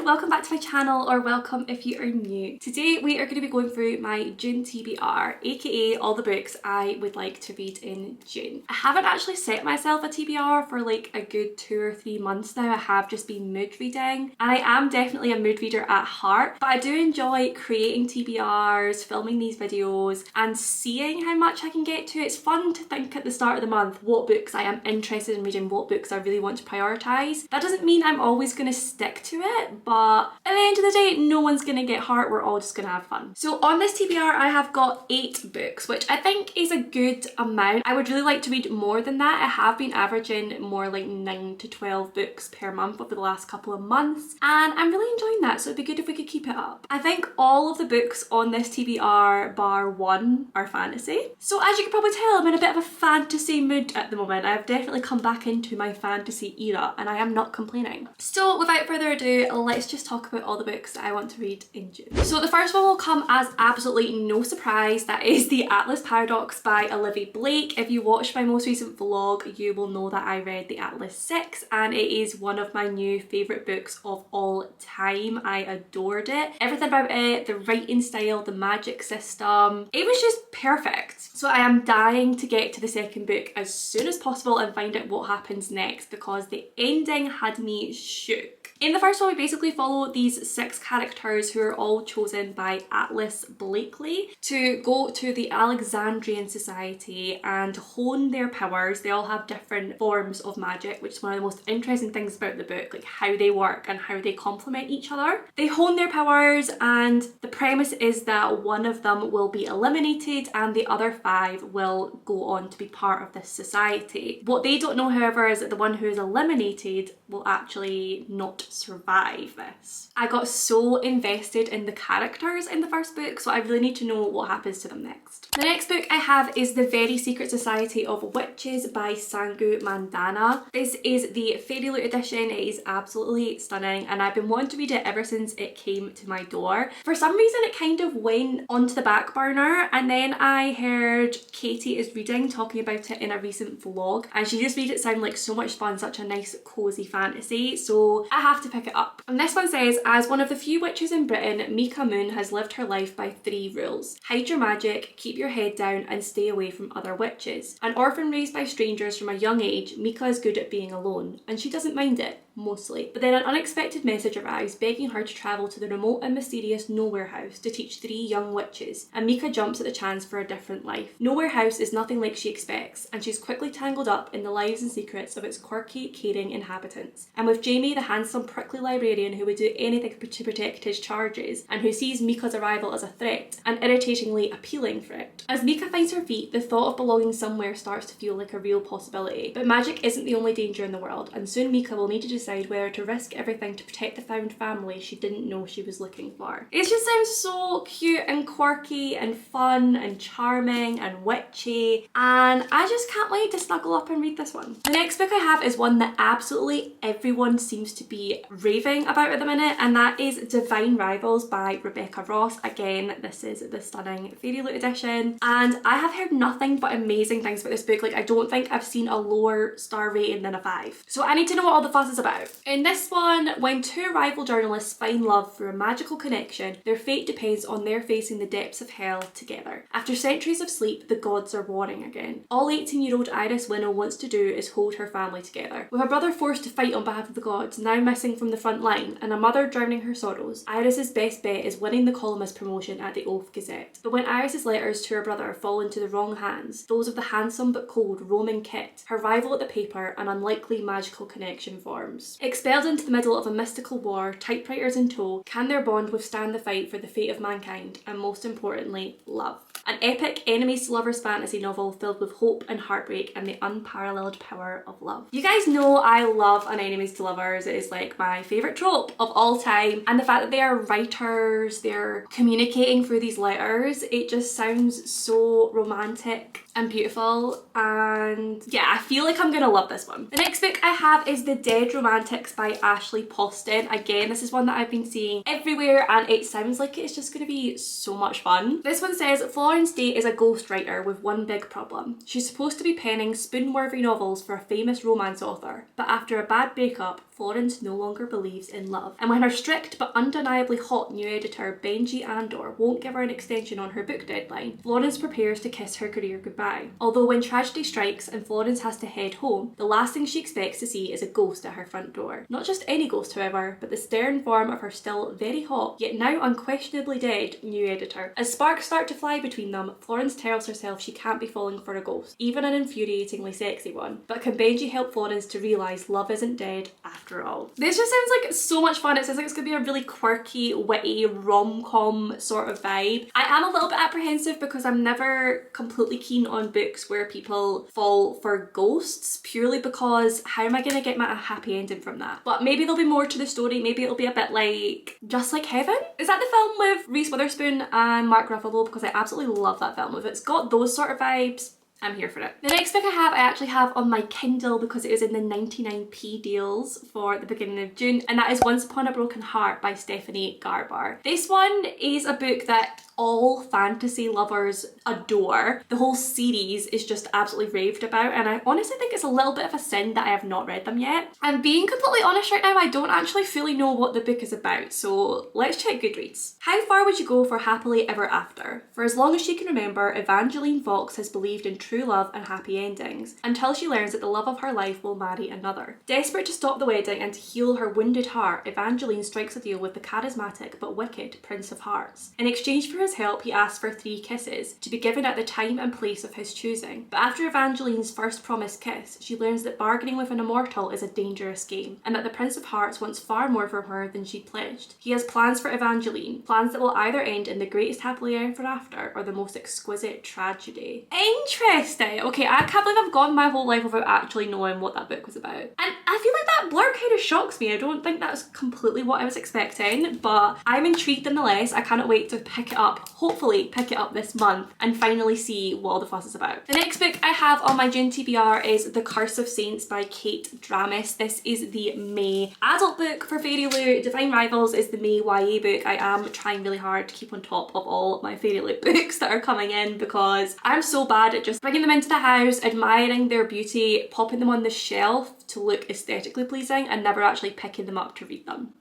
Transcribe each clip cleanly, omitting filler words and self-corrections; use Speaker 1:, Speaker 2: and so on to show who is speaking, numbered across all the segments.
Speaker 1: welcome back to my channel, or welcome if you are new. Today we are going to be going through my June TBR, aka all the books I would like to read in June. I haven't actually set myself a TBR for like a good 2 or 3 months now. I have just been mood reading, and I am definitely a mood reader at heart, but I do enjoy creating TBRs, filming these videos and seeing how much I can get to. It's fun to think at the start of the month what books I am interested in reading, what books I really want to prioritise. That doesn't mean I'm always going to stick to it, but at the end of the day, no one's going to get hurt. We're all just going to have fun. So on this TBR, I have got 8 books, which I think is a good amount. I would really like to read more than that. I have been averaging more like 9 to 12 books per month over the last couple of months, and I'm really enjoying that, so it'd be good if we could keep it up. I think all of the books on this TBR, bar one, are fantasy. So as you can probably tell, I'm in a bit of a fantasy mood at the moment. I've definitely come back into my fantasy era, and I am not complaining. So without further ado, let's just talk about all the books that I want to read in June. So the first one will come as absolutely no surprise. That is The Atlas Paradox by Olivia Blake. If you watched my most recent vlog, you will know that I read The Atlas 6, and it is one of my new favourite books of all time. I adored it. Everything about it, the writing style, the magic system, it was just perfect. So I am dying to get to the second book as soon as possible and find out what happens next, because the ending had me shook. In the first one, we basically follow these 6 characters who are all chosen by Atlas Blakely to go to the Alexandrian Society and hone their powers. They all have different forms of magic, which is one of the most interesting things about the book, like how they work and how they complement each other. They hone their powers, and the premise is that one of them will be eliminated and the other 5 will go on to be part of this society. What they don't know, however, is that the one who is eliminated will actually not survive this. I got so invested in the characters in the first book, so I really need to know what happens to them next. The next book I have is The Very Secret Society of Witches by Sangu Mandana. This is the Fairy Loot edition. It is absolutely stunning, and I've been wanting to read it ever since it came to my door. For some reason it kind of went onto the back burner, and then I heard Katie is reading talking about it in a recent vlog, and she just made it sound like so much fun, such a nice cozy fantasy, so I have to pick it up. And this one says, as one of the few witches in Britain, Mika Moon has lived her life by 3 rules. Hide your magic, keep your head down, and stay away from other witches. An orphan raised by strangers from a young age, Mika is good at being alone, and she doesn't mind it. Mostly. But then an unexpected message arrives begging her to travel to the remote and mysterious Nowhere House to teach 3 young witches, and Mika jumps at the chance for a different life. Nowhere House is nothing like she expects, and she's quickly tangled up in the lives and secrets of its quirky, caring inhabitants. And with Jamie, the handsome, prickly librarian who would do anything to protect his charges, and who sees Mika's arrival as a threat, an irritatingly appealing threat. As Mika finds her feet, the thought of belonging somewhere starts to feel like a real possibility. But magic isn't the only danger in the world, and soon Mika will need to decide whether to risk everything to protect the found family she didn't know she was looking for. It just sounds so cute and quirky and fun and charming and witchy, and I just can't wait to snuggle up and read this one. The next book I have is one that absolutely everyone seems to be raving about at the minute, and that is Divine Rivals by Rebecca Ross. Again, this is the stunning Fairy Loot edition, and I have heard nothing but amazing things about this book. Like, I don't think I've seen a lower star rating than a 5. So I need to know what all the fuss is about. In this one, when 2 rival journalists find love through a magical connection, their fate depends on their facing the depths of hell together. After centuries of sleep, the gods are warring again. All 18-year-old Iris Winnow wants to do is hold her family together. With her brother forced to fight on behalf of the gods, now missing from the front line, and a mother drowning her sorrows, Iris's best bet is winning the columnist promotion at the Oath Gazette. But when Iris's letters to her brother fall into the wrong hands, those of the handsome but cold Roman Kit, her rival at the paper, an unlikely magical connection forms. Expelled into the middle of a mystical war, typewriters in tow, can their bond withstand the fight for the fate of mankind, and most importantly, love? An epic enemies to lovers fantasy novel filled with hope and heartbreak and the unparalleled power of love. You guys know I love an enemies to lovers. It is like my favourite trope of all time, and the fact that they are writers, they're communicating through these letters, it just sounds so romantic and beautiful, and yeah, I feel like I'm gonna love this one. The next book I have is The Dead Romantics by Ashley Poston. Again, this is one that I've been seeing everywhere and it sounds like it's just gonna be so much fun. This one says, Florence Day is a ghostwriter with one big problem. She's supposed to be penning spoon-worthy novels for a famous romance author, but after a bad breakup, Florence no longer believes in love. And when her strict but undeniably hot new editor, Benji Andor, won't give her an extension on her book deadline, Florence prepares to kiss her career goodbye. Although when tragedy strikes and Florence has to head home, the last thing she expects to see is a ghost at her front door. Not just any ghost, however, but the stern form of her still very hot, yet now unquestionably dead, new editor. As sparks start to fly between them, Florence tells herself she can't be falling for a ghost, even an infuriatingly sexy one. But can Benji help Florence to realise love isn't dead after all? This just sounds like so much fun. It sounds like it's gonna be a really quirky, witty, rom-com sort of vibe. I am a little bit apprehensive because I'm never completely keen on books where people fall for ghosts, purely because how am I gonna get my happy ending from that? But maybe there'll be more to the story. Maybe it'll be a bit like Just Like Heaven? Is that the film with Reese Witherspoon and Mark Ruffalo? Because I absolutely love that film. If it's got those sort of vibes, I'm here for it. The next book I actually have on my Kindle because it was in the 99p deals for the beginning of June, and that is Once Upon a Broken Heart by Stephanie Garber. This one is a book that all fantasy lovers adore. The whole series is just absolutely raved about, and I honestly think it's a little bit of a sin that I have not read them yet. And being completely honest right now, I don't actually fully know what the book is about, so let's check Goodreads. How far would you go for happily ever after? For as long as she can remember, Evangeline Fox has believed in true love and happy endings, until she learns that the love of her life will marry another. Desperate to stop the wedding and to heal her wounded heart, Evangeline strikes a deal with the charismatic but wicked Prince of Hearts. In exchange for his help, he asks for 3 kisses, to be given at the time and place of his choosing. But after Evangeline's first promised kiss, she learns that bargaining with an immortal is a dangerous game, and that the Prince of Hearts wants far more from her than she pledged. He has plans for Evangeline, plans that will either end in the greatest happily ever after or the most exquisite tragedy. Interesting! Okay, I can't believe I've gone my whole life without actually knowing what that book was about. And I feel like that blurb kind of shocks me. I don't think that's completely what I was expecting, but I'm intrigued nonetheless. I cannot wait to pick it up, hopefully pick it up this month and finally see what all the fuss is about. The next book I have on my June TBR is The Curse of Saints by Kate Dramis. This is the May adult book for Fairy Loot. Divine Rivals is the May YA book. I am trying really hard to keep on top of all my Fairy Loot books that are coming in because I'm so bad at just bringing them into the house, admiring their beauty, popping them on the shelf to look aesthetically pleasing and never actually picking them up to read them.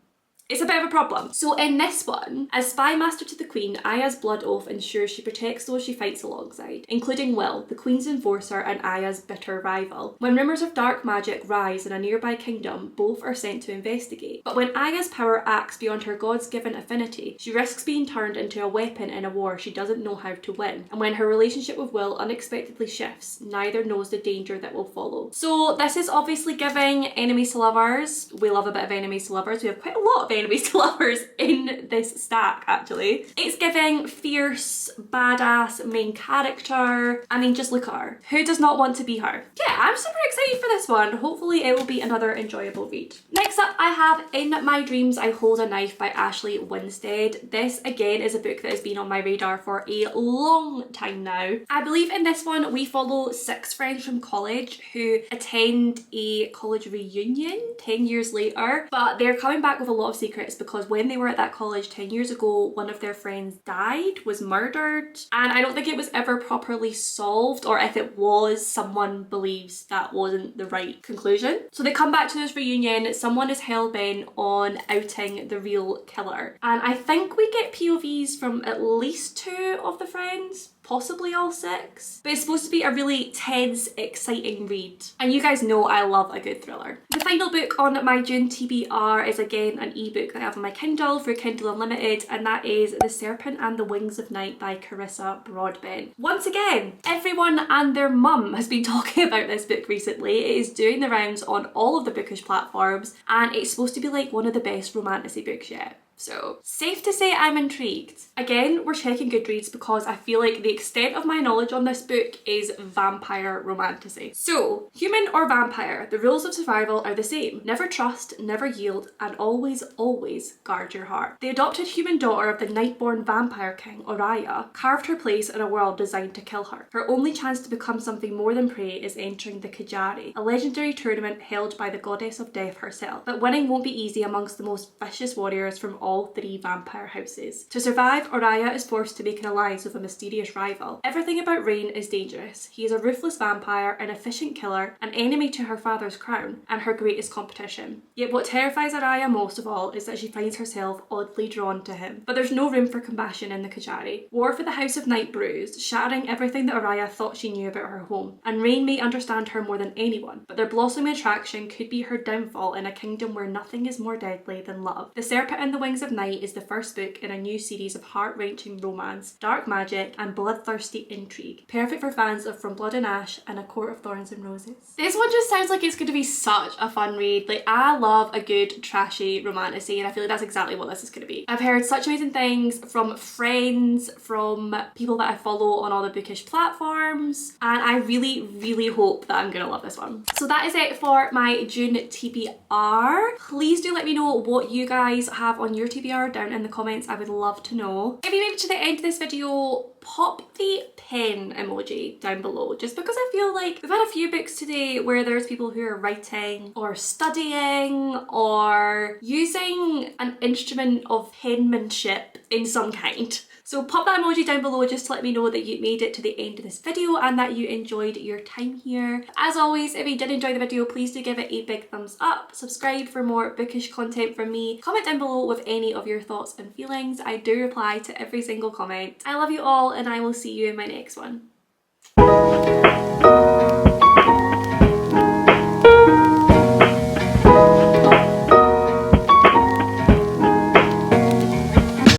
Speaker 1: It's a bit of a problem. So in this one, as spy master to the Queen, Aya's blood oath ensures she protects those she fights alongside, including Will, the Queen's enforcer and Aya's bitter rival. When rumours of dark magic rise in a nearby kingdom, both are sent to investigate. But when Aya's power acts beyond her god's given affinity, she risks being turned into a weapon in a war she doesn't know how to win. And when her relationship with Will unexpectedly shifts, neither knows the danger that will follow. So this is obviously giving enemies to lovers. We love a bit of enemies to lovers. We have quite a lot of enemies to lovers in this stack actually. It's giving fierce, badass main character. I mean, just look at her. Who does not want to be her? Yeah, I'm super excited for this one. Hopefully it will be another enjoyable read. Next up I have In My Dreams I Hold a Knife by Ashley Winstead. This again is a book that has been on my radar for a long time now. I believe in this one we follow 6 friends from college who attend a college reunion 10 years later, but they're coming back with a lot of secrets because when they were at that college 10 years ago, one of their friends died, was murdered, and I don't think it was ever properly solved, or if it was, someone believes that wasn't the right conclusion. So they come back to this reunion, someone is hell-bent on outing the real killer, and I think we get POVs from at least 2 of the friends, possibly all 6, but it's supposed to be a really tense, exciting read, and you guys know I love a good thriller. The final book on my June TBR is again an ebook that I have on my Kindle for Kindle Unlimited, and that is The Serpent and the Wings of Night by Carissa Broadbent. Once again, everyone and their mum has been talking about this book recently. It is doing the rounds on all of the bookish platforms, and it's supposed to be like one of the best romantasy books yet. So safe to say I'm intrigued. Again, we're checking Goodreads because I feel like the extent of my knowledge on this book is vampire romantasy. So, human or vampire, the rules of survival are the same. Never trust, never yield, and always, always guard your heart. The adopted human daughter of the night-born vampire king, Oriah, carved her place in a world designed to kill her. Her only chance to become something more than prey is entering the Kajari, a legendary tournament held by the goddess of death herself. But winning won't be easy amongst the most vicious warriors from all 3 vampire houses. To survive, Oriah is forced to make an alliance with a mysterious rival. Everything about Rain is dangerous. He is a ruthless vampire, an efficient killer, an enemy to her father's crown, and her greatest competition. Yet what terrifies Oriah most of all is that she finds herself oddly drawn to him. But there's no room for compassion in the Kajari. War for the House of Night brews, shattering everything that Oriah thought she knew about her home. And Rain may understand her more than anyone, but their blossoming attraction could be her downfall in a kingdom where nothing is more deadly than love. The Serpent and the Wings of Night is the first book in a new series of heart-wrenching romance, dark magic, and bloodthirsty intrigue. Perfect for fans of From Blood and Ash and A Court of Thorns and Roses. This one just sounds like it's going to be such a fun read. Like, I love a good trashy romantasy, and I feel like that's exactly what this is going to be. I've heard such amazing things from friends, from people that I follow on all the bookish platforms, and I really, really hope that I'm going to love this one. So that is it for my June TBR. Please do let me know what you guys have on your TBR down in the comments. I would love to know. If you made it to the end of this video, pop the pen emoji down below, just because I feel like we've had a few books today where there's people who are writing or studying or using an instrument of penmanship in some kind. So pop that emoji down below just to let me know that you made it to the end of this video and that you enjoyed your time here. As always, if you did enjoy the video, please do give it a big thumbs up, subscribe for more bookish content from me, comment down below with any of your thoughts and feelings. I do reply to every single comment. I love you all and I will see you in my next one.